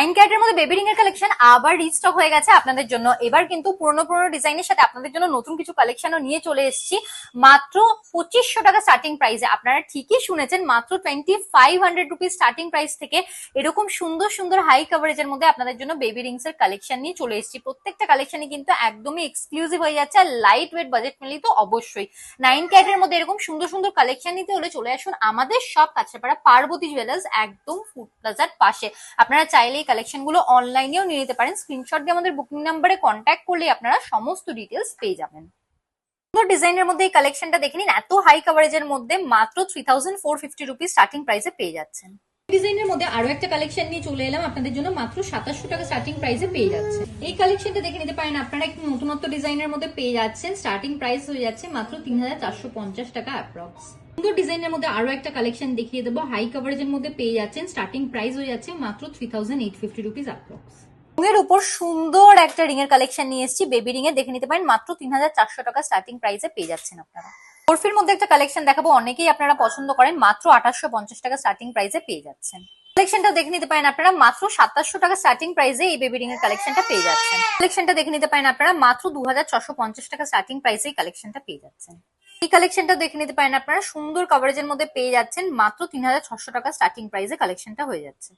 9 ক্যারেটের মধ্যে baby ring এর কালেকশন আবার রিস্টক হয়ে গেছে আপনাদের জন্য। এবার কিন্তু পুরনো পুরনো ডিজাইনের সাথে আপনাদের জন্য নতুন কিছু কালেকশনও নিয়ে চলে এসেছি মাত্র 2500 টাকা স্টার্টিং প্রাইসে। আপনারা ঠিকই শুনেছেন, মাত্র 2500 রুপিস স্টার্টিং প্রাইস থেকে এরকম সুন্দর সুন্দর হাই কভারেজের মধ্যে আপনাদের জন্য বেবি রিংস এর কালেকশন নিয়ে চলে এসেছি। প্রত্যেকটা কালেকশনই কিন্তু একদমই এক্সক্লুসিভ হয়ে যাচ্ছে, আর লাইট ওয়েট বাজেট ফ্রেন্ডলি তো অবশ্যই। 9 ক্যারেটের মধ্যে এরকম সুন্দর সুন্দর কালেকশন নিতে হলে চলে আসুন আমাদের সব কাছাপাড়া পার্বতী জুয়েলার্স, একদম ফুড প্লাজার পাশে। আপনারা চাইলে এই কালেকশন গুলো অনলাইনেও নিয়ে নিতে পারেন, স্ক্রিনশট দিয়ে আমাদের বুকিং নাম্বারে কন্ট্যাক্ট করলে আপনারা সমস্ত ডিটেলস পেয়ে যাবেন। সুন্দর ডিজাইনের মধ্যে এই কালেকশনটা দেখে নিন, এত হাই কভারেজের মধ্যে মাত্র 3450 রুপিস স্টার্টিং প্রাইসে পেয়ে যাচ্ছেন। ডিজাইনের মধ্যে আরো একটা কালেকশন নিয়ে চলে এলাম আপনাদের জন্য, মাত্র 2700 টাকা স্টার্টিং প্রাইসে পেয়ে যাচ্ছে। এই কালেকশনটা দেখে নিতে পারেন, আপনারা একটু নতুনত্ব ডিজাইনের মধ্যে পেয়ে যাচ্ছেন। স্টার্টিং প্রাইস হয়ে যাচ্ছে মাত্র 3450 টাকা অ্যাপ্রক্স। সুন্দর ডিজাইনের মধ্যে আরো একটা কালেকশন দেখিয়ে দেবো, হাই কভারেজের মধ্যে পেয়ে যাচ্ছেন। স্টার্টিং প্রাইস হয়ে যাচ্ছে মাত্র 3850 রুপিস অ্যাপ্রক্স। এর উপর সুন্দর একটা রিং এর কালেকশন নিয়ে এসেছি, বেবি রিং এর, দেখে নিতে পারেন মাত্র 3400 টাকা স্টার্টিং প্রাইসে পেয়ে যাচ্ছেন আপনারা। বরফির মধ্যে একটা কালেকশন দেখাবো, অনেকেই আপনারা পছন্দ করেন, মাত্র 2850 টাকা স্টার্টিং প্রাইসে পেয়ে যাচ্ছেন। কালেকশনটা দেখে নিতে পারেন আপনারা মাত্র 2700 টাকা স্টার্টিং প্রাইসে এই বেবি রিং এর কালেকশনটা পেয়ে যাচ্ছেন। কালেকশনটা দেখে নিতে পারেন আপনারা মাত্র 2650 টাকা স্টার্টিং প্রাইসে এই কালেকশনটা পেয়ে যাচ্ছেন। এই কালেকশনটা দেখে নিতে পারেন আপনারা সুন্দর কভারেজের মধ্যে পেয়ে যাচ্ছেন, মাত্র 3600 টাকা স্টার্টিং প্রাইসে কালেকশনটা হয়ে যাচ্ছে।